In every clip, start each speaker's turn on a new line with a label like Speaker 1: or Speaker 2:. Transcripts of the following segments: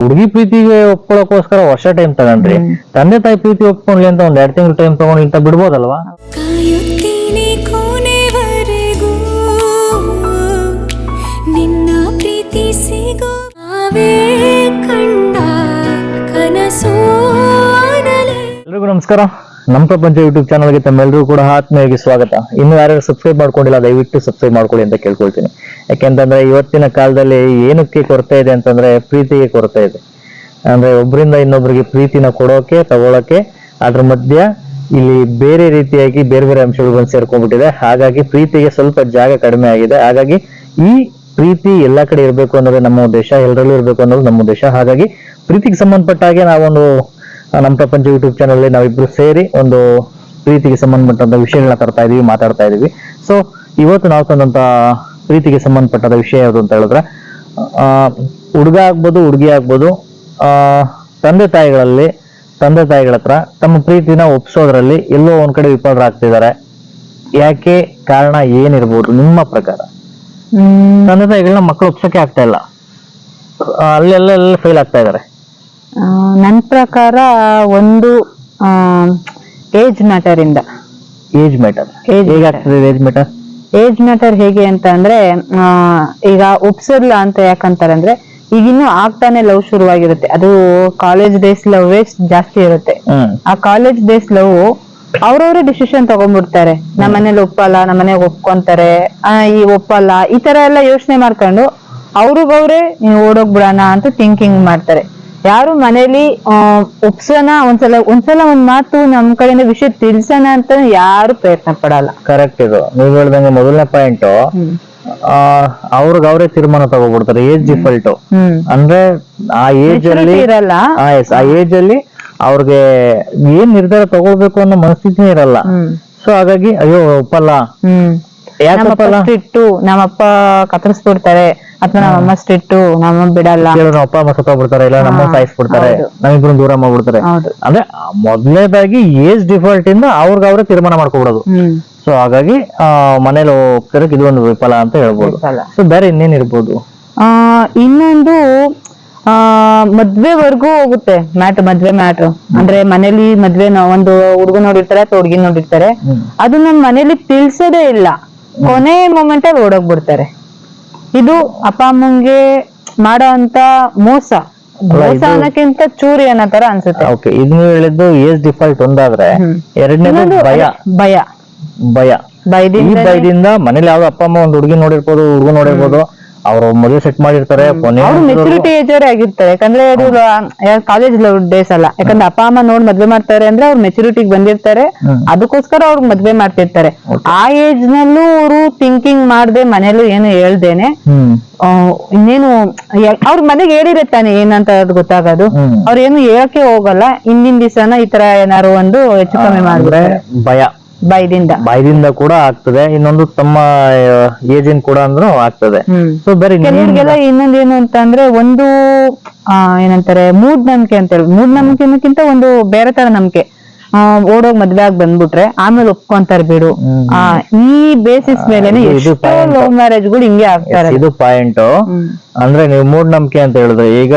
Speaker 1: ಹುಡುಗಿ ಪ್ರೀತಿಗೆ ಒಪ್ಕೊಳ್ಳೋಕೋಸ್ಕರ ವರ್ಷ ಟೈಮ್ ತಗೊಂಡ್ರಿ, ತಂದೆ ತಾಯಿ ಪ್ರೀತಿ ಒಪ್ಕೊಂಡ್ಲಿ ಅಂತ ಒಂದ್ 2 ತಿಂಗಳು ಟೈಮ್ ತಗೊಂಡು ಇಂತ ಬಿಡ್ಬೋದಲ್ವಾ?
Speaker 2: ಕಾಯುತ್ತೀನಿ ಕೊನೆವರೆಗೂ ನಿನ್ನ ಪ್ರೀತಿ ಸಿಗೋ ಕಂಡ ಕನಸು
Speaker 1: ಎಲ್ರಿಗೂ ನಮಸ್ಕಾರ. ನಮ್ಮ ಪ್ರಪಂಚ ಯೂಟ್ಯೂಬ್ ಚಾನಲ್ಗೆ ತಮ್ಮೆಲ್ಲರಿಗೂ ಕೂಡ ಆತ್ಮೀಯವಾಗಿ ಸ್ವಾಗತ. ಇನ್ನು ಯಾರ್ಯಾರು ಸಬ್ಸ್ಕ್ರೈಬ್ ಮಾಡ್ಕೊಂಡಿಲ್ಲ ದಯವಿಟ್ಟು ಸಬ್ಸ್ಕ್ರೈಬ್ ಮಾಡ್ಕೊಳ್ಳಿ ಅಂತ ಕೇಳ್ಕೊಳ್ತೀನಿ. ಯಾಕೆಂತಂದ್ರೆ ಇವತ್ತಿನ ಕಾಲದಲ್ಲಿ ಏನಕ್ಕೆ ಕೊರತೆ ಇದೆ ಅಂತಂದ್ರೆ ಪ್ರೀತಿಗೆ ಕೊರತೆ ಇದೆ. ಅಂದ್ರೆ ಒಬ್ಬರಿಂದ ಇನ್ನೊಬ್ಬರಿಗೆ ಪ್ರೀತಿನ ಕೊಡೋಕೆ ತಗೊಳಕ್ಕೆ ಅದ್ರ ಮಧ್ಯ ಇಲ್ಲಿ ಬೇರೆ ರೀತಿಯಾಗಿ ಬೇರೆ ಬೇರೆ ಅಂಶಗಳು ಬಂದು ಸೇರ್ಕೊಂಡ್ಬಿಟ್ಟಿದೆ. ಹಾಗಾಗಿ ಪ್ರೀತಿಗೆ ಸ್ವಲ್ಪ ಜಾಗ ಕಡಿಮೆ ಆಗಿದೆ. ಹಾಗಾಗಿ ಈ ಪ್ರೀತಿ ಎಲ್ಲಾ ಕಡೆ ಇರಬೇಕು ಅನ್ನೋದು ನಮ್ಮ ಉದ್ದೇಶ, ಎಲ್ಲರಲ್ಲೂ ಇರಬೇಕು ಅನ್ನೋದು ನಮ್ಮ ಉದ್ದೇಶ. ಹಾಗಾಗಿ ಪ್ರೀತಿಗೆ ಸಂಬಂಧಪಟ್ಟ ಹಾಗೆ ನಾವೊಂದು ನಮ್ಮ ಪ್ರಪಂಚ ಯೂಟ್ಯೂಬ್ ಚಾನಲ್ ನಾವಿಬ್ರು ಸೇರಿ ಒಂದು ಪ್ರೀತಿಗೆ ಸಂಬಂಧಪಟ್ಟಂತ ವಿಷಯಗಳನ್ನ ತರ್ತಾ ಇದೀವಿ, ಮಾತಾಡ್ತಾ ಇದೀವಿ. ಸೊ ಇವತ್ತು ನಾವು ತಂದಂತ ಪ್ರೀತಿಗೆ ಸಂಬಂಧಪಟ್ಟದ ವಿಷಯ ಯಾವುದು ಅಂತ ಹೇಳಿದ್ರೆ, ಹುಡುಗ ಆಗ್ಬೋದು ಹುಡುಗಿ ಆಗ್ಬೋದು, ತಂದೆ ತಾಯಿಗಳ ಹತ್ರ ತಮ್ಮ ಪ್ರೀತಿನ ಒಪ್ಸೋದ್ರಲ್ಲಿ ಎಲ್ಲೋ ಒಂದ್ ಕಡೆ ವಿಫಲರಾಗ್ತಿದ್ದಾರೆ. ಯಾಕೆ? ಕಾರಣ ಏನಿರ್ಬೋದು ನಿಮ್ಮ ಪ್ರಕಾರ? ತಂದೆ ತಾಯಿಗಳನ್ನ ಮಕ್ಕಳು ಒಪ್ಸಕ್ಕೆ ಆಗ್ತಾ ಇಲ್ಲ, ಅಲ್ಲೆಲ್ಲ ಫೇಲ್ ಆಗ್ತಾ ಇದಾರೆ.
Speaker 3: ನನ್ನ ಪ್ರಕಾರ ಒಂದು ಏಜ್ ಮ್ಯಾಟರ್ ಇಂದ.
Speaker 1: ಏಜ್ ಮ್ಯಾಟರ್ ಹೇಗಾಗ್ತದೆ? ಏಜ್ ಮ್ಯಾಟರ್
Speaker 3: ಹೇಗೆ ಅಂತ ಅಂದ್ರೆ, ಈಗ ಒಪ್ಸಲ್ಲ ಅಂತ ಯಾಕಂತಾರೆ ಅಂದ್ರೆ, ಈಗ ಇನ್ನು ಆಗ್ತಾನೆ ಲವ್ ಶುರುವಾಗಿರುತ್ತೆ. ಅದು ಕಾಲೇಜ್ ಡೇಸ್ ಲವ್ ಜಾಸ್ತಿ ಇರುತ್ತೆ. ಆ ಕಾಲೇಜ್ ಡೇಸ್ ಲವ್ ಅವ್ರವ್ರೇ ಡಿಸಿಷನ್ ತಗೊಂಡ್ಬಿಡ್ತಾರೆ. ನಮ್ಮ ಮನೇಲಿ ಒಪ್ಪಲ್ಲ, ನಮ್ಮ ಮನೆಗೆ ಒಪ್ಕೊಂತಾರೆ, ಈ ಒಪ್ಪಲ್ಲ, ಈ ತರ ಎಲ್ಲ ಯೋಚನೆ ಮಾಡ್ಕೊಂಡು ಅವ್ರಿಗವ್ರೆ ಓಡೋಗ್ಬಿಡೋಣ ಅಂತ ಥಿಂಕಿಂಗ್ ಮಾಡ್ತಾರೆ. ಯಾರು ಮನೇಲಿ ಒಪ್ಸೋಣ, ಒಂದ್ಸಲ ಒಂದ್ ಮಾತು ನಮ್ ಕಡೆಯಿಂದ ವಿಷಯ ತಿಳ್ಸೋಣ ಅಂತ ಯಾರು ಪ್ರಯತ್ನ ಪಡಲ್ಲ.
Speaker 1: ಕರೆಕ್ಟ್. ಇದು ನೀವ್ ಹೇಳ್ದಂಗೆ ಮೊದಲನೇ ಪಾಯಿಂಟ್, ಅವ್ರೇ ತೀರ್ಮಾನ ತಗೋಬಿಡ್ತಾರೆ. ಏಜ್ ಡಿಫಾಲ್ಟ್ ಅಂದ್ರೆ ಆ ಏಜ್ ಅಲ್ಲಿ
Speaker 3: ಇರಲ್ಲ,
Speaker 1: ಆ ಏಜ್ ಅಲ್ಲಿ ಅವ್ರಿಗೆ ಏನ್ ನಿರ್ಧಾರ ತಗೊಳ್ಬೇಕು ಅನ್ನೋ ಮನಸ್ಥಿತಿನೇ ಇರಲ್ಲ. ಸೊ ಹಾಗಾಗಿ ಅಯ್ಯೋ ಒಪ್ಪಲ್ಲ,
Speaker 3: ಸ್ಟ್ರಿಕ್ಟು, ನಮ್ಮಪ್ಪ ಕತ್ತರಿಸ್ಬಿಡ್ತಾರೆ ಅಥವಾ ನಮ್ಮಮ್ಮ ಸ್ಟ್ರಿಕ್ಟು, ನಮ್ಮ ಬಿಡಲ್ಲ,
Speaker 1: ನಮ್ಮ ಅಪ್ಪ ಅಮ್ಮ ಸತ್ತೋಗ್ಬಿಡ್ತಾರೆ, ಇಲ್ಲ ನಮ್ಮ ಸಾಯಿಸ್ಬಿಡ್ತಾರೆ, ನಮ್ಮಿಬ್ರು ದೂರ ಮಾಡ್ಬಿಡ್ತಾರೆ. ಅಂದ್ರೆ ಮೊದಲನೇದಾಗಿ ಏಜ್ ಡಿಫಾಲ್ಟ್ ಇಂದ ಅವ್ರೇ ತೀರ್ಮಾನ ಮಾಡ್ಕೊಬಿಡೋದು. ಸೊ ಹಾಗಾಗಿ ಮನೇಲಿ ಹೋಗ್ತಿರಕ್ ಇದು ಒಂದು ವಿಫಲ ಅಂತ ಹೇಳ್ಬೋದು. ಸೊ ಬೇರೆ ಇನ್ನೇನ್ ಇರ್ಬೋದು?
Speaker 3: ಇನ್ನೊಂದು ಮದ್ವೆವರೆಗೂ ಹೋಗುತ್ತೆ ಮದ್ವೆ ಮ್ಯಾಟ್ರು. ಅಂದ್ರೆ ಮನೇಲಿ ಮದ್ವೆ ಒಂದು ಹುಡುಗ ನೋಡಿರ್ತಾರೆ ಅಥವಾ ಹುಡುಗಿ ನೋಡಿರ್ತಾರೆ, ಅದು ನಮ್ ಮನೇಲಿ ತಿಳ್ಸೋದೇ ಇಲ್ಲ, ಕೊನೆ ಮೊಮೆಂಟ್ ಅಲ್ಲಿ ಓಡೋಗ್ಬಿಡ್ತಾರೆ. ಇದು ಅಪ್ಪ ಅಮ್ಮಂಗೆ ಮಾಡೋ ಅಂತ ಮೋಸ ಅನ್ನಕ್ಕಿಂತ ಚೂರಿ ಅನ್ನೋ ತರ ಅನ್ಸುತ್ತೆ.
Speaker 1: ಓಕೆ, ಇದು ನೀವು ಹೇಳಿದ್ದು ಏಜ್ ಡಿಫಾಲ್ಟ್ ಒಂದಾದ್ರೆ, ಎರಡನೇದು ಭಯದಿಂದ ಮನೇಲಿ ಯಾವ್ದು ಅಪ್ಪ ಅಮ್ಮ ಒಂದು ಹುಡುಗಿ ನೋಡಿರ್ಬೋದು, ಹುಡುಗ ನೋಡಿರ್ಬೋದು, ಅವ್ರು ಮದುವೆ ಸೆಟ್ ಮಾಡಿರ್ತಾರೆ,
Speaker 3: ಮೆಚುರಿಟಿ ಏಜ್ ಅವರೇ ಆಗಿರ್ತಾರೆ. ಯಾಕಂದ್ರೆ ಅದು ಕಾಲೇಜ್ ಡೇಸ್ ಅಲ್ಲ, ಯಾಕಂದ್ರೆ ಅಪ್ಪ ಅಮ್ಮ ನೋಡ್ ಮದ್ವೆ ಮಾಡ್ತಾರೆ ಅಂದ್ರೆ ಅವ್ರು ಮೆಚುರಿಟಿಗೆ ಬಂದಿರ್ತಾರೆ, ಅದಕ್ಕೋಸ್ಕರ ಅವ್ರಿಗೆ ಮದ್ವೆ ಮಾಡ್ತಿರ್ತಾರೆ. ಆ ಏಜ್ ನಲ್ಲೂ ಅವರು ಥಿಂಕಿಂಗ್ ಮಾಡದೆ, ಮನೇಲೂ ಏನು ಹೇಳ್ದೇನೆ, ಇನ್ನೇನು ಅವ್ರ ಮನೆಗೆ ಹೇಳಿರತ್ತಾನೆ ಏನಂತ ಗೊತ್ತಾಗೋದು, ಅವ್ರು ಏನು ಹೇಳಕ್ಕೆ ಹೋಗಲ್ಲ. ಹಿಂದಿನ ದಿವಸನ ಈ ತರ ಏನಾರು ಒಂದು ಹೆಚ್ಚು ಕಮ್ಮಿ ಮಾಡಿದ್ರೆ ಭಯದಿಂದ
Speaker 1: ಕೂಡ ಆಗ್ತದೆ. ಇನ್ನೊಂದು ತಮ್ಮ ಏಜಿನ್ ಕೂಡ ಅಂದ್ರೂ ಆಗ್ತದೆ. ಸೊ ಬೇರೆ
Speaker 3: ಕೆಲವ್ರಿಗೆಲ್ಲ ಇನ್ನೊಂದೇನು ಅಂತ ಅಂದ್ರೆ, ಒಂದು ಏನಂತಾರೆ ಮೂಢ ನಂಬಿಕೆ ಅಂತ ಹೇಳಿ. ಮೂಢ ನಂಬಿಕೆನಕ್ಕಿಂತ ಒಂದು ಬೇರೆ ತರ ನಂಬಿಕೆ. ಓಡೋಗ್ ಮದ್ವೆ ಆಗಿ ಬಂದ್ಬಿಟ್ರೆ ಆಮೇಲೆ ಒಪ್ಕೊಂತಾರೆ ಬಿಡು, ಈ ಬೇಸಿಸ್ ಮೇಲೆ ಎಷ್ಟೋ ಲವ್ ಮ್ಯಾರೇಜ್ಗಳು ಹಿಂಗೆ ಆಗ್ತಾರೆ.
Speaker 1: ಇದು ಪಾಯಿಂಟ್. ಅಂದ್ರೆ ನೀವು ಮೂಢನಂಬಿಕೆ ಅಂತ ಹೇಳಿದ್ರೆ, ಈಗ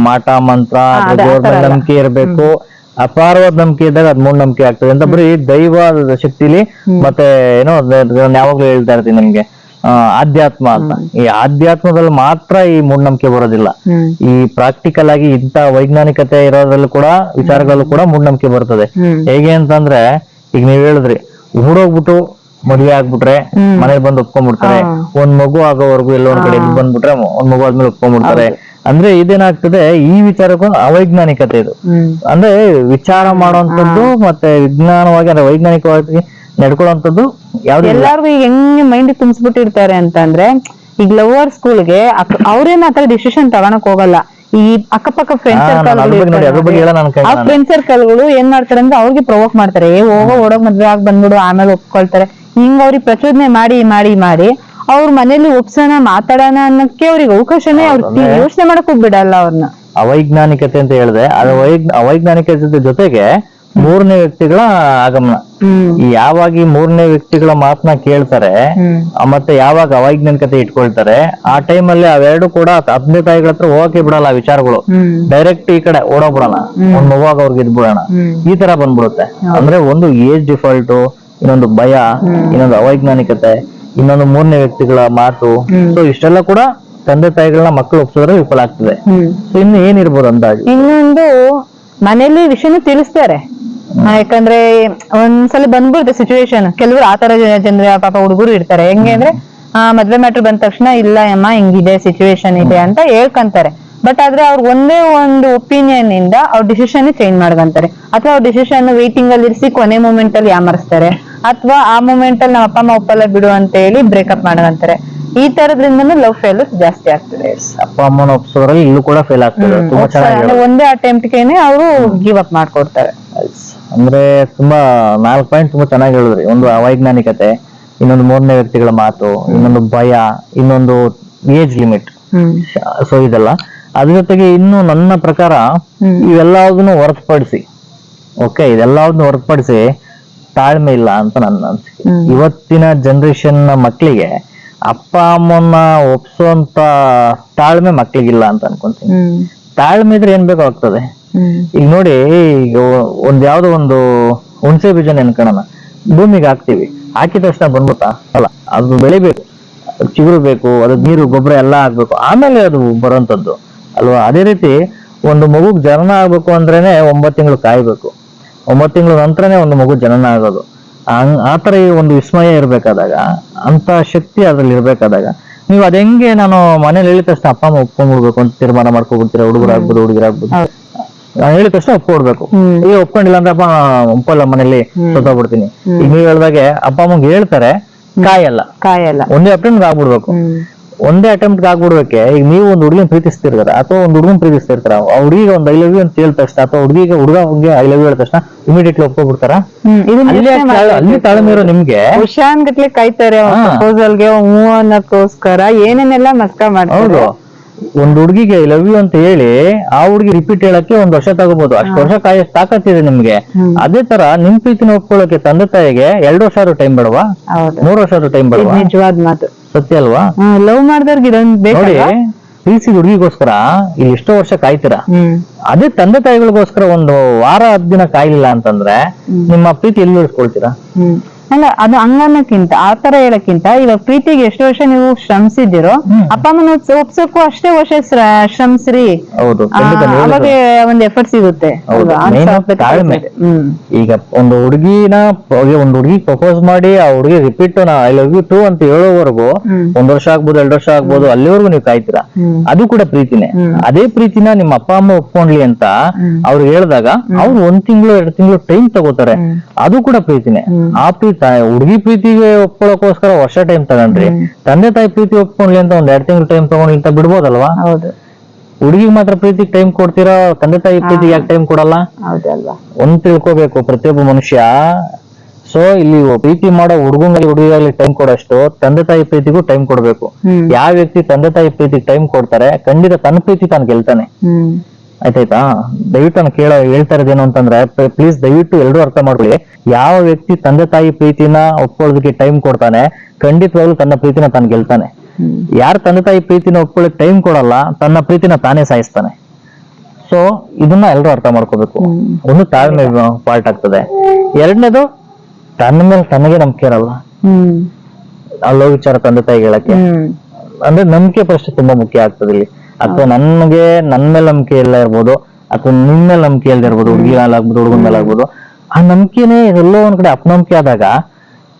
Speaker 1: ಮಾಟ ಮಂತ್ರ ನಂಬಿಕೆ ಇರ್ಬೇಕು, ಅಪಾರವಾದ ನಂಬಿಕೆ ಇದ್ದಾಗ ಅದ್ ಮೂಢನಂಬಿಕೆ ಆಗ್ತದೆ ಅಂತ. ಬರೀ ದೈವ ಶಕ್ತಿಲಿ ಮತ್ತೆ ಏನೋ ಯಾವಾಗ್ಲೂ ಹೇಳ್ತಾ ಇರ್ತೀನಿ ನಿಮ್ಗೆ, ಆಧ್ಯಾತ್ಮ ಅಂತ. ಈ ಆಧ್ಯಾತ್ಮದಲ್ಲಿ ಮಾತ್ರ ಈ ಮೂಢನಂಬಿಕೆ ಬರೋದಿಲ್ಲ. ಈ ಪ್ರಾಕ್ಟಿಕಲ್ ಆಗಿ ಇಂತ ವೈಜ್ಞಾನಿಕತೆ ಇರೋದ್ರಲ್ಲೂ ಕೂಡ, ವಿಚಾರಗಳಲ್ಲೂ ಕೂಡ ಮೂಢನಂಬಿಕೆ ಬರ್ತದೆ. ಹೇಗೆ ಅಂತಂದ್ರೆ, ಈಗ ನೀವ್ ಹೇಳಿದ್ರಿ, ಹುಡೋಗ್ಬಿಟ್ಟು ಮದುವೆ ಆಗ್ಬಿಟ್ರೆ ಮನೇಲಿ ಬಂದು ಒಪ್ಕೊಂಡ್ಬಿಡ್ತಾರೆ, ಒಂದ್ ಮಗು ಆಗೋವರೆಗೂ ಎಲ್ಲೋ ಒಂದ್ ಕಡೆ ಬಂದ್ಬಿಟ್ರೆ ಒಂದ್ ಮಗು ಆದ್ಮೇಲೆ ಒಪ್ಕೊಂಡ್ಬಿಡ್ತಾರೆ. ಅಂದ್ರೆ ಇದೇನಾಗ್ತದೆ, ಈ ವಿಚಾರಕ್ಕೂ ಅವೈಜ್ಞಾನಿಕತೆ ಇದು. ಅಂದ್ರೆ ವಿಚಾರ ಮಾಡುವಂತದ್ದು ಮತ್ತೆ ವಿಜ್ಞಾನವಾಗಿ ಅಂದ್ರೆ ವೈಜ್ಞಾನಿಕವಾಗಿ ನಡ್ಕೊಳ್ಳುವಂತದ್ದು ಯಾವ್ದು
Speaker 3: ಎಲ್ಲಾರ್ಗು ಈಗ ಹೆಂಗ್ ಮೈಂಡ್ ತುಂಬಿಸ್ಬಿಟ್ಟಿರ್ತಾರೆ ಅಂತಂದ್ರೆ, ಈಗ ಲವರ್ ಸ್ಕೂಲ್ಗೆ ಅವ್ರೇನ್ ಆತರ ಡಿಸಿಷನ್ ತಗೊಳಕ್ ಹೋಗಲ್ಲ. ಈ ಅಕ್ಕಪಕ್ಕ ಫ್ರೆಂಡ್ ಸರ್ಕಲ್ಗಳು ಏನ್ ಮಾಡ್ತಾರೆ ಅಂದ್ರೆ, ಅವ್ರಿಗೆ ಪ್ರವೋಕ್ ಮಾಡ್ತಾರೆ, ಓಡೋಗ್ ಮದ್ವೆ ಆಗಿ ಬಂದ್ಬಿಡು ಆಮೇಲೆ ಒಪ್ಕೊಳ್ತಾರೆ. ಹಿಂಗ್ ಅವ್ರಿಗೆ ಪ್ರಚೋದನೆ ಮಾಡಿ ಮಾಡಿ ಮಾಡಿ ಅವ್ರ ಮನೇಲಿ ಒಪ್ಸೋಣ ಮಾತಾಡೋಣ ಅನ್ನಕ್ಕೆ ಅವ್ರಿಗೆ ಅವಕಾಶನೇ, ಅವ್ರಿಗೆ ಯೋಚನೆ ಮಾಡಕ್ ಬಿಡಲ್ಲ ಅವ್ರನ್ನ.
Speaker 1: ಅವೈಜ್ಞಾನಿಕತೆ ಅಂತ ಹೇಳಿದೆ. ಅದು ಅವೈಜ್ಞಾನಿಕತೆ ಜೊತೆಗೆ ಮೂರನೇ ವ್ಯಕ್ತಿಗಳ ಆಗಮನ. ಯಾವಾಗ ಈ ಮೂರನೇ ವ್ಯಕ್ತಿಗಳ ಮಾತನ್ನ ಕೇಳ್ತಾರೆ ಮತ್ತೆ ಯಾವಾಗ ಅವೈಜ್ಞಾನಿಕತೆ ಇಟ್ಕೊಳ್ತಾರೆ, ಆ ಟೈಮಲ್ಲಿ ಅವೆರಡು ಕೂಡ ತಂದೆ ತಾಯಿಗಳ ಹತ್ರ ಹೋಗಕ್ಕೆ ಬಿಡಲ್ಲ ಆ ವಿಚಾರಗಳು. ಡೈರೆಕ್ಟ್ ಈ ಕಡೆ ಓಡೋಗ್ಬಿಡೋಣ, ಒಂದ್ ಮಗುವಾಗ ಅವ್ರಿಗೆ ಇದ್ಬಿಡೋಣ, ಈ ತರ ಬಂದ್ಬಿಡುತ್ತೆ. ಅಂದ್ರೆ ಒಂದು ಏಜ್ ಡಿಫಾಲ್ಟ್, ಇನ್ನೊಂದು ಭಯ, ಇನ್ನೊಂದು ಅವೈಜ್ಞಾನಿಕತೆ, ಇನ್ನೊಂದು ಮೂರನೇ ವ್ಯಕ್ತಿಗಳ ಮಾತು. ಸೊ ಇಷ್ಟೆಲ್ಲ ಕೂಡ ತಂದೆ ತಾಯಿಗಳನ್ನ ಮಕ್ಕಳು ಒಪ್ಸೋದ್ರೆ ವಿಫಲ ಆಗ್ತದೆ. ಸೊ ಇನ್ನು ಏನಿರ್ಬೋದು ಅಂದಾಜು?
Speaker 3: ಇನ್ನೊಂದು ಮನೇಲಿ ವಿಷಯನೂ ತಿಳಿಸ್ತಾರೆ. ಯಾಕಂದ್ರೆ ಒಂದ್ಸಲ ಬಂದ್ಬಿಡುತ್ತೆ ಸಿಚುವೇಶನ್. ಕೆಲವರು ಆತರ ಜನರ ಪಾಪ ಹುಡುಗರು ಇರ್ತಾರೆ. ಹೆಂಗೆ ಅಂದ್ರೆ ಮದ್ವೆ ಮ್ಯಾಟ್ರ್ ಬಂದ ತಕ್ಷಣ ಇಲ್ಲ ಅಮ್ಮ ಹಿಂಗಿದೆ ಸಿಚುವೇಶನ್ ಇದೆ ಅಂತ ಹೇಳ್ಕಂತಾರೆ. ಬಟ್ ಆದ್ರೆ ಅವ್ರು ಒಂದೇ ಒಂದು ಒಪಿನಿಯನ್ ಇಂದ ಅವ್ರ ಡಿಸಿಷನ್ ಚೇಂಜ್ ಮಾಡ್ಕಂತಾರೆ, ಅಥವಾ ಅವ್ರ ಡಿಸಿಷನ್ ವೇಟಿಂಗ್ ಅಲ್ಲಿ ಇರಿಸಿ ಕೊನೆ ಮೂಮೆಂಟ್ ಅಲ್ಲಿ ಯಾಮರ್ಸ್ತಾರೆ, ಅಥವಾ ಆ ಮೂಮೆಂಟ್ ಅಲ್ಲಿ ನಮ್ಮ ಅಪ್ಪ ಅಮ್ಮ ಒಪ್ಪಲ್ಲ ಬಿಡು ಅಂತ ಹೇಳಿ ಬ್ರೇಕಪ್ ಮಾಡ್ಕಂತಾರೆ. ಈ ತರದ್ರಿಂದನೂ ಲವ್ ಫೇಲ್ಯೂರ್ ಜಾಸ್ತಿ ಆಗ್ತದೆ.
Speaker 1: ಅಪ್ಪ ಅಮ್ಮನ ಒಪ್ಸೋದ್ರಲ್ಲಿ ಇಲ್ಲೂ ಕೂಡ ಫೇಲ್ ಆಗ್ತದೆ. ತುಂಬಾ ಚೆನ್ನಾಗಿ
Speaker 3: ಒಂದೇ ಅಟೆಂಪ್ಟ್ಗೆನೆ ಅವರು ಗಿವ್ ಅಪ್ ಮಾಡ್ಕೊಡ್ತಾರೆ.
Speaker 1: ಅಂದ್ರೆ ತುಂಬಾ 4 ಪಾಯಿಂಟ್ ತುಂಬಾ ಚೆನ್ನಾಗಿ ಹೇಳಿದ್ರಿ. ಒಂದು ಅವೈಜ್ಞಾನಿಕತೆ, ಇನ್ನೊಂದು ಮೂರನೇ ವ್ಯಕ್ತಿಗಳ ಮಾತು, ಇನ್ನೊಂದು ಭಯ, ಇನ್ನೊಂದು ಏಜ್ ಲಿಮಿಟ್. ಸೊ ಇದೆಲ್ಲ ಅದ್ರ ಜೊತೆಗೆ ಇನ್ನು ನನ್ನ ಪ್ರಕಾರ ಇವೆಲ್ಲದನ್ನು ಹೊರತುಪಡಿಸಿ, ಓಕೆ, ಇದೆಲ್ಲದನ್ನು ಹೊರತುಪಡಿಸಿ ತಾಳ್ಮೆ ಇಲ್ಲ ಅಂತ ನನ್ನ ಅನಿಸಿಕೆ. ಇವತ್ತಿನ ಜನರೇಷನ್ ಮಕ್ಕಳಿಗೆ ಅಪ್ಪ ಅಮ್ಮನ್ನ ಒಪ್ಸುವಂತ ತಾಳ್ಮೆ ಮಕ್ಳಿಗಿಲ್ಲ ಅಂತ ಅನ್ಕೊಂತೀನಿ. ತಾಳ್ಮೆ ಇದ್ರೆ ಏನ್ ಬೇಕಾಗ್ತದೆ. ಈಗ ನೋಡಿ, ಈಗ ಯಾವ್ದೋ ಒಂದು ಹುಣಸೆ ಬೀಜ ನೆನ್ಕೊಳ್ಳೋಣ, ಭೂಮಿಗೆ ಹಾಕ್ತಿವಿ, ಹಾಕಿದ ತಕ್ಷಣ ಬಂದ್ಬಿಟ್ಟ ಅಲ್ಲ, ಅದು ಬೆಳಿಬೇಕು, ಚಿಗುರು ಬೇಕು, ಅದ್ ನೀರು ಗೊಬ್ಬರ ಎಲ್ಲ ಆಗ್ಬೇಕು, ಆಮೇಲೆ ಅದು ಬರುವಂತದ್ದು ಅಲ್ವಾ. ಅದೇ ರೀತಿ ಒಂದು ಮಗುಗ್ ಜನನ ಆಗ್ಬೇಕು ಅಂದ್ರೇನೆ 9 ತಿಂಗಳು ಕಾಯ್ಬೇಕು, 9 ತಿಂಗಳ ನಂತರನೇ ಒಂದು ಮಗು ಜನನ ಆಗೋದು. ಆತರ ಈ ಒಂದು ವಿಸ್ಮಯ ಇರ್ಬೇಕಾದಾಗ, ಅಂತ ಶಕ್ತಿ ಅದ್ರಲ್ಲಿ ಇರ್ಬೇಕಾದಾಗ, ನೀವು ಅದ್ ಹೆಂಗೆ ನಾನು ಮನೇಲಿ ಹೇಳಿದ ತಕ್ಷಣ ಅಪ್ಪ ಅಮ್ಮ ಒಪ್ಕೊಂಡ್ಬಿಡ್ಬೇಕು ಅಂತ ತೀರ್ಮಾನ ಮಾಡ್ಕೊಬಿಡ್ತೀರಾ? ಹುಡುಗರಾಗ್ಬೋದು ಹುಡುಗಿರಾಗ್ಬೋದು, ಹೇಳಿದ ತಕ್ಷಣ ಒಪ್ಕೊಡ್ಬೇಕು. ಈಗ ಒಪ್ಕೊಂಡಿಲ್ಲ ಅಂದ್ರೆ ಅಪ್ಪ ಒಪ್ಪಲ್ಲ ಮನೇಲಿ ಸತ್ತೋಗ್ಬಿಡ್ತೀನಿ. ಈಗ ನೀವ್ ಹೇಳ್ದಾಗೆ ಅಪ್ಪ ಅಮ್ಮಂಗೆ ಹೇಳ್ತಾರೆ, ಕಾಯಲ್ಲ ಒಂದೇ ಅಟೆಂಪ್ಟ್ ಆಗ್ಬಿಡ್ಬೇಕು. ಒಂದೇ ಅಟೆಂಪ್ಟ್ ಆಗ್ಬಿಡ್ಬೇಕೆ. ಈಗ ನೀವು ಒಂದು ಹುಡುಗಿನ ಪ್ರೀತಿಸ್ತಿರ್ತಾರ ಅಥವಾ ಒಂದು ಹುಡುಗನ್ ಪ್ರೀತಿಸ್ತಿರ್ತಾರ, ಹುಡುಗಿಗೆ ಒಂದು ಐ ಲವ್ ಯು ಅಂತ ಹೇಳಿದ ತಕ್ಷಣ ಅಥವಾ ಹುಡುಗ ಐ ಲವ್ ಯು ಹೇಳಿದ ತಕ್ಷಣ ಇಮಿಡಿಯೇಟ್ಲಿ ಒಪ್ಕೊಬಿಡ್ತಾರ? ಅಲ್ಲಿ ತಾಳ್ಮೆ ಇರೋ ನಿಮ್ಗೆ
Speaker 3: ಹುಷಾನ್ ಗಟ್ಲೆ ಕಾಯ್ತಾರೆ ಪ್ರಪೋಸಲ್ಗೆ ಹೂ ಅನ್ನೋಕ್ಕೋಸ್ಕರ ಏನೇನೆಲ್ಲ ಮಸ್ಕ ಮಾಡ್ತಾರೆ.
Speaker 1: ಒಂದ್ ಹುಡುಗಿಗೆ ಐ ಲವ್ ಯು ಅಂತ ಹೇಳಿ ಆ ಹುಡುಗಿ ರಿಪೀಟ್ ಹೇಳಕ್ಕೆ 1 ವರ್ಷ ತಗೋಬಹುದು. ಅಷ್ಟು ವರ್ಷ ಕಾಯಷ್ಟು ತಾಕತ್ತಿದೆ ನಿಮ್ಗೆ. ಅದೇ ತರ ನಿಮ್ ಪ್ರೀತಿನ ಒಪ್ಕೊಳ್ಳೋಕೆ ತಂದೆ ತಾಯಿಗೆ 2 ವರ್ಷ ಆದ್ರೂ ಟೈಮ್ ಬೇಡವಾ? 3 ವರ್ಷ ಆದ್ರೂ ಟೈಮ್ ಬೇಡವಾ?
Speaker 3: ನಿಜವಾದ ಮಾತು,
Speaker 1: ಸತ್ಯ ಅಲ್ವಾ?
Speaker 3: ಲವ್ ಮಾಡಿದವ್ರಿಗೆ
Speaker 1: ನೋಡಿ, ಪ್ರೀತಿಸಿದ ಹುಡುಗಿಗೋಸ್ಕರ ಇಲ್ಲಿ ಎಷ್ಟೋ ವರ್ಷ ಕಾಯ್ತೀರಾ. ಅದೇ ತಂದೆ ತಾಯಿಗಳಿಗೋಸ್ಕರ 1 ವಾರ 10 ದಿನ ಕಾಯ್ಲಿಲ್ಲ ಅಂತಂದ್ರೆ ನಿಮ್ಮ ಪ್ರೀತಿ ಎಲ್ಲಿ ಉಳಿಸ್ಕೊಳ್ತೀರಾ?
Speaker 3: ಅಲ್ಲ, ಅದು ಹಂಗನ್ನಕ್ಕಿಂತ ಆತರ ಹೇಳಕ್ಕಿಂತ ಇವಾಗ ಪ್ರೀತಿಗೆ ಎಷ್ಟು ವರ್ಷ ನೀವು ಶ್ರಮಿಸಿದಿರೋ ಅಪ್ಪ ಅಮ್ಮನ ಒಪ್ಸಕ್ಕೂ ಅಷ್ಟೇ ವರ್ಷ ಶ್ರಮಿಸ್ರಿ. ಅವಾಗ ಒಂದ್ ಎಫರ್ಟ್ ಸಿಗುತ್ತೆ.
Speaker 1: ಈಗ ಒಂದು ಹುಡುಗಿ ಪ್ರಪೋಸ್ ಮಾಡಿ ಆ ಹುಡುಗಿ repeat I love you too ಅಂತ ಹೇಳೋವರೆಗೂ 1 ವರ್ಷ ಆಗ್ಬೋದು, 2 ವರ್ಷ ಆಗ್ಬೋದು, ಅಲ್ಲಿವರೆಗೂ ನೀವು ಕಾಯ್ತೀರಾ. ಅದು ಕೂಡ ಪ್ರೀತಿನೇ. ಅದೇ ಪ್ರೀತಿನ ನಿಮ್ಮ ಅಪ್ಪ ಅಮ್ಮ ಒಪ್ಕೊಂಡ್ಲಿ ಅಂತ ಅವ್ರು ಹೇಳಿದಾಗ ಅವ್ರು 1 ತಿಂಗಳು 2 ತಿಂಗಳು ಟೈಮ್ ತಗೋತಾರೆ. ಅದು ಕೂಡ ಪ್ರೀತಿನೇ. ಆ ಪ್ರೀತಿ ಹುಡುಗಿ ಪ್ರೀತಿಗೆ ಒಪ್ಕೊಳ್ಳೋಕೋಸ್ಕರ ವರ್ಷ ಟೈಮ್ ತಗೊಂಡ್ರಿ, ತಂದೆ ತಾಯಿ ಪ್ರೀತಿ ಒಪ್ಕೊಂಡ್ಲಿ ಅಂತ 1-2 ತಿಂಗಳು ಟೈಮ್ ತಗೊಂಡ್ಲಿ ಅಂತ ಬಿಡ್ಬೋದಲ್ವಾ? ಹುಡುಗಿಗೆ ಮಾತ್ರ ಪ್ರೀತಿಗೆ ಟೈಮ್ ಕೊಡ್ತೀರಾ, ತಂದೆ ತಾಯಿ ಪ್ರೀತಿಗೆ ಯಾಕೆ ಟೈಮ್ ಕೊಡಲ್ಲ? ಒಂದ್ ತಿಳ್ಕೋಬೇಕು ಪ್ರತಿಯೊಬ್ಬ ಮನುಷ್ಯ. ಸೊ ಇಲ್ಲಿ ಪ್ರೀತಿ ಮಾಡೋ ಹುಡುಗಿಗಾಗ್ಲಿ ಟೈಮ್ ಕೊಡೋಷ್ಟು ತಂದೆ ತಾಯಿ ಪ್ರೀತಿಗೂ ಟೈಮ್ ಕೊಡ್ಬೇಕು. ಯಾವ ವ್ಯಕ್ತಿ ತಂದೆ ತಾಯಿ ಪ್ರೀತಿಗೆ ಟೈಮ್ ಕೊಡ್ತಾರೆ, ಖಂಡಿತ ತನ್ನ ಪ್ರೀತಿ ತಾನು ಗೆಲ್ತಾನೆ. ಆಯ್ತಾಯ್ತಾ? ದಯವಿಟ್ಟು ನಾನು ಹೇಳ್ತಾ ಇರೋದೇನು ಅಂತಂದ್ರೆ, ಪ್ಲೀಸ್ ದಯವಿಟ್ಟು ಎಲ್ಲರೂ ಅರ್ಥ ಮಾಡ್ಕೊಳ್ಳಿ. ಯಾವ ವ್ಯಕ್ತಿ ತಂದೆ ತಾಯಿ ಪ್ರೀತಿನ ಒಪ್ಕೊಳ್ಳೋದಕ್ಕೆ ಟೈಮ್ ಕೊಡ್ತಾನೆ, ಖಂಡಿತವಾಗ್ಲೂ ತನ್ನ ಪ್ರೀತಿನ ತಾನು ಗೆಲ್ತಾನೆ. ಯಾರು ತಂದೆ ತಾಯಿ ಪ್ರೀತಿನ ಒಪ್ಕೊಳ್ಳೋಕೆ ಟೈಮ್ ಕೊಡಲ್ಲ, ತನ್ನ ಪ್ರೀತಿನ ತಾನೇ ಸಾಯಿಸ್ತಾನೆ. ಸೊ ಇದನ್ನ ಎಲ್ಲರೂ ಅರ್ಥ ಮಾಡ್ಕೋಬೇಕು. ಒಂದು ತಾಳ್ಮೆ ಪಾರ್ಟ್ ಆಗ್ತದೆ. ಎರಡನೇದು, ತನ್ನ ಮೇಲೆ ತನಗೆ ನಂಬಿಕೆ ಇರಲ್ಲ. ಅಲ್ಲೋ ವಿಚಾರ ತಂದೆ ತಾಯಿಗೆ ಹೇಳಕ್ಕೆ ಅಂದ್ರೆ ನಂಬಿಕೆ ಫಸ್ಟ್ ತುಂಬಾ ಮುಖ್ಯ ಆಗ್ತದೆ ಇಲ್ಲಿ. ಅಥವಾ ನನ್ನ ಮೇಲೆ ನಂಬಿಕೆ ಎಲ್ಲ ಇರ್ಬೋದು, ಅಥವಾ ನಿನ್ ಮೇಲೆ ನಂಬಿಕೆ ಇಲ್ಲದೆ ಇರ್ಬೋದು, ಹುಡುಗಿ ಮೇಲೆ ಆಗ್ಬೋದು, ಹುಡುಗನ ಮೇಲೆ ಆಗ್ಬೋದು. ಆ ನಂಬಿಕೆನೇ ಎಲ್ಲೋ ಒಂದ್ ಕಡೆ ಅಪನಂಬಿಕೆ ಆದಾಗ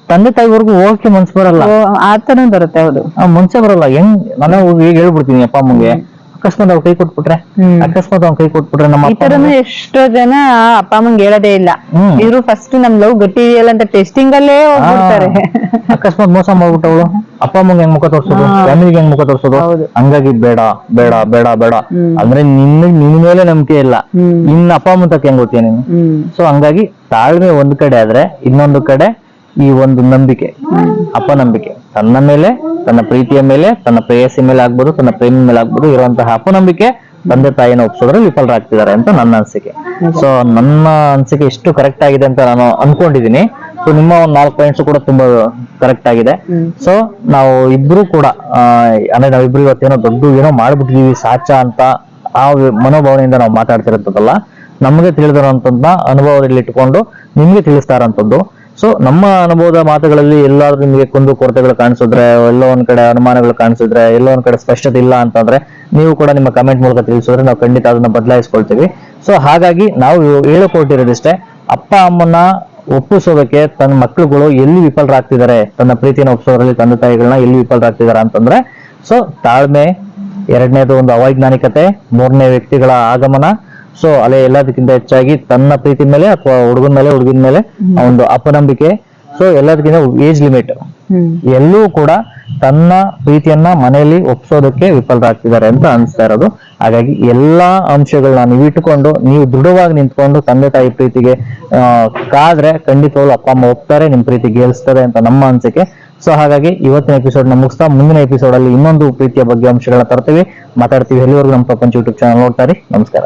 Speaker 1: ತಂದೆ ತಾಯಿವರೆಗೂ ಹೋಗಕ್ಕೆ ಮನ್ಸು ಬರಲ್ಲ.
Speaker 3: ಆತರ ಬರುತ್ತೆ. ಹೌದು,
Speaker 1: ಮನ್ಸೇ ಬರಲ್ಲ. ನಾನು ಈಗ ಹೇಳ್ಬಿಡ್ತೀನಿ ಅಪ್ಪ ಅಮ್ಮಗೆ, ಅಕಸ್ಮಾತ್ ಅವ್ರು ಕೈ ಕೊಟ್ಬಿಟ್ರೆ, ನಮ್ಮ
Speaker 3: ಎಷ್ಟೋ ಜನ ಅಪ್ಪ ಅಮ್ಮಂಗೆ ಹೇಳೋದೇ ಇಲ್ಲ. ಇವ್ರು ಫಸ್ಟ್ ನಮ್ ಲವ್ ಗಟ್ಟಿ ಇದೆಯಲ್ಲ ಅಂತ ಟೆಸ್ಟಿಂಗ್ ಅಲ್ಲೇ ಹೋಗ್ಬಿಡ್ತಾರೆ.
Speaker 1: ಅಕಸ್ಮಾತ್ ಮೋಸ ಮಾಡ್ಬಿಟ್ಟವಳು ಅಪ್ಪ ಅಮ್ಮಂಗೆ ಹೆಂಗ್ ಮುಖ ತೋರ್ಸೋದು, ಫ್ಯಾಮಿಲಿಗೆ ಹೆಂಗ್ ಮುಖ ತೋರ್ಸೋದು. ಹಂಗಾಗಿ ಬೇಡ ಬೇಡ ಬೇಡ ಬೇಡ ಅಂದ್ರೆ ನಿನ್ ಮೇಲೆ ನಂಬಿಕೆ ಇಲ್ಲ, ಇನ್ನ ಅಪ್ಪ ಅಮ್ಮ ತಕ್ಕ ಹೆಂಗ್ ಗೊತ್ತೀಯ ನೀನು? ಸೊ ಹಂಗಾಗಿ ತಾಳ್ಮೆ ಒಂದ್ ಕಡೆ ಆದ್ರೆ, ಇನ್ನೊಂದು ಕಡೆ ಈ ಒಂದು ನಂಬಿಕೆ, ಅಪನಂಬಿಕೆ, ತನ್ನ ಮೇಲೆ, ತನ್ನ ಪ್ರೀತಿಯ ಮೇಲೆ, ತನ್ನ ಪ್ರೇಯಸಿ ಮೇಲೆ ಆಗ್ಬೋದು, ತನ್ನ ಪ್ರೇಮಿ ಮೇಲೆ ಆಗ್ಬೋದು ಇರುವಂತಹ ಅಪನಂಬಿಕೆ ತಂದೆ ತಾಯಿನ ಒಪ್ಸೋದ್ರಲ್ಲಿ ವಿಫಲರಾಗ್ತಿದ್ದಾರೆ ಅಂತ ನನ್ನ ಅನಿಸಿಕೆ. ಸೊ ನನ್ನ ಅನಿಸಿಕೆ ಇಷ್ಟು ಕರೆಕ್ಟ್ ಆಗಿದೆ ಅಂತ ನಾನು ಅನ್ಕೊಂಡಿದೀನಿ. ಸೊ ನಿಮ್ಮ ಒಂದು 4 ಪಾಯಿಂಟ್ಸ್ ಕೂಡ ತುಂಬಾ ಕರೆಕ್ಟ್ ಆಗಿದೆ. ಸೊ ನಾವು ಇಬ್ರು ಕೂಡ ಅಂದ್ರೆ ನಾವಿಬ್ರು ಇವತ್ತೇನೋ ದೊಡ್ಡ ಏನೋ ಮಾಡ್ಬಿಟ್ಟಿದೀವಿ ಸಾಚ ಅಂತ ಆ ಮನೋಭಾವನೆಯಿಂದ ನಾವು ಮಾತಾಡ್ತಿರೋದಲ್ಲ, ನಮಗೆ ತಿಳಿದಿರೋಂಥದ್ದನ್ನ ಅನುಭವದಲ್ಲಿ ಇಟ್ಕೊಂಡು ನಿಮ್ಗೆ ತಿಳಿಸ್ತಾ ಇರೋಂಥದ್ದು. ಸೊ ನಮ್ಮ ಅನುಭವದ ಮಾತುಗಳಲ್ಲಿ ಎಲ್ಲಾದ್ರೂ ನಿಮಗೆ ಕುಂದು ಕೊರತೆಗಳು ಕಾಣಿಸಿದ್ರೆ, ಎಲ್ಲೋ ಒಂದ್ ಕಡೆ ಅನುಮಾನಗಳು ಕಾಣಿಸಿದ್ರೆ, ಎಲ್ಲೋ ಒಂದ್ ಕಡೆ ಸ್ಪಷ್ಟತೆ ಇಲ್ಲ ಅಂತಂದ್ರೆ ನೀವು ಕೂಡ ನಿಮ್ಮ ಕಮೆಂಟ್ ಮೂಲಕ ತಿಳಿಸಿದ್ರೆ ನಾವು ಖಂಡಿತ ಅದನ್ನ ಬದಲಾಯಿಸ್ಕೊಳ್ತೀವಿ. ಸೊ ಹಾಗಾಗಿ ನಾವು ಹೇಳಿಕೊಟ್ಟಿರೋದಿಷ್ಟೇ, ಅಪ್ಪ ಅಮ್ಮನ ಒಪ್ಪಿಸೋದಕ್ಕೆ ತನ್ನ ಮಕ್ಕಳುಗಳು ಎಲ್ಲಿ ವಿಫಲರಾಗ್ತಿದ್ದಾರೆ, ತನ್ನ ಪ್ರೀತಿನ ಒಪ್ಪಿಸೋದ್ರಲ್ಲಿ ತಂದೆ ತಾಯಿಗಳನ್ನ ಎಲ್ಲಿ ವಿಫಲರಾಗ್ತಿದ್ದಾರೆ ಅಂತಂದ್ರೆ, ಸೊ ತಾಳ್ಮೆ, ಎರಡನೇದು ಒಂದು ಅವೈಜ್ಞಾನಿಕತೆ, ಮೂರನೇ ವ್ಯಕ್ತಿಗಳ ಆಗಮನ, ಸೊ ಅಲ್ಲೇ ಎಲ್ಲದಕ್ಕಿಂತ ಹೆಚ್ಚಾಗಿ ತನ್ನ ಪ್ರೀತಿ ಮೇಲೆ ಅಥವಾ ಹುಡುಗನ ಮೇಲೆ ಹುಡುಗಿನ ಮೇಲೆ ಒಂದು ಅಪನಂಬಿಕೆ, ಸೊ ಎಲ್ಲದಕ್ಕಿಂತ ಏಜ್ ಲಿಮಿಟ್, ಎಲ್ಲೂ ಕೂಡ ತನ್ನ ಪ್ರೀತಿಯನ್ನ ಮನೆಯಲ್ಲಿ ಒಪ್ಸೋದಕ್ಕೆ ವಿಫಲರಾಗ್ತಿದ್ದಾರೆ ಅಂತ ಅನಿಸ್ತಾ ಇರೋದು. ಹಾಗಾಗಿ ಎಲ್ಲಾ ಅಂಶಗಳನ್ನ ನೀವು ಇಟ್ಟುಕೊಂಡು ನೀವು ದೃಢವಾಗಿ ನಿಂತ್ಕೊಂಡು ತಂದೆ ತಾಯಿ ಪ್ರೀತಿಗೆ ಕಾದ್ರೆ ಖಂಡಿತವಾಗ್ಲೂ ಅಪ್ಪ ಅಮ್ಮ ಒಪ್ತಾರೆ, ನಿಮ್ ಪ್ರೀತಿ ಗೆಲ್ಸ್ತದೆ ಅಂತ ನಮ್ಮ ಅನಿಸಿಕೆ. ಸೊ ಹಾಗಾಗಿ ಇವತ್ತಿನ ಎಪಿಸೋಡ್ ನ ಮುಗಿಸ್ತಾ ಮುಂದಿನ ಎಪಿಸೋಡ್ ಅಲ್ಲಿ ಇನ್ನೊಂದು ಪ್ರೀತಿಯ ಬಗ್ಗೆ ಅಂಶಗಳನ್ನ ತರ್ತೀವಿ, ಮಾತಾಡ್ತೀವಿ. ಎಲ್ಲಿವರೆಗೂ ನಮ್ಮ ಪ್ರಪಂಚ ಯೂಟ್ಯೂಬ್ ಚಾನಲ್ ನೋಡ್ತಾರೆ. ನಮಸ್ಕಾರ.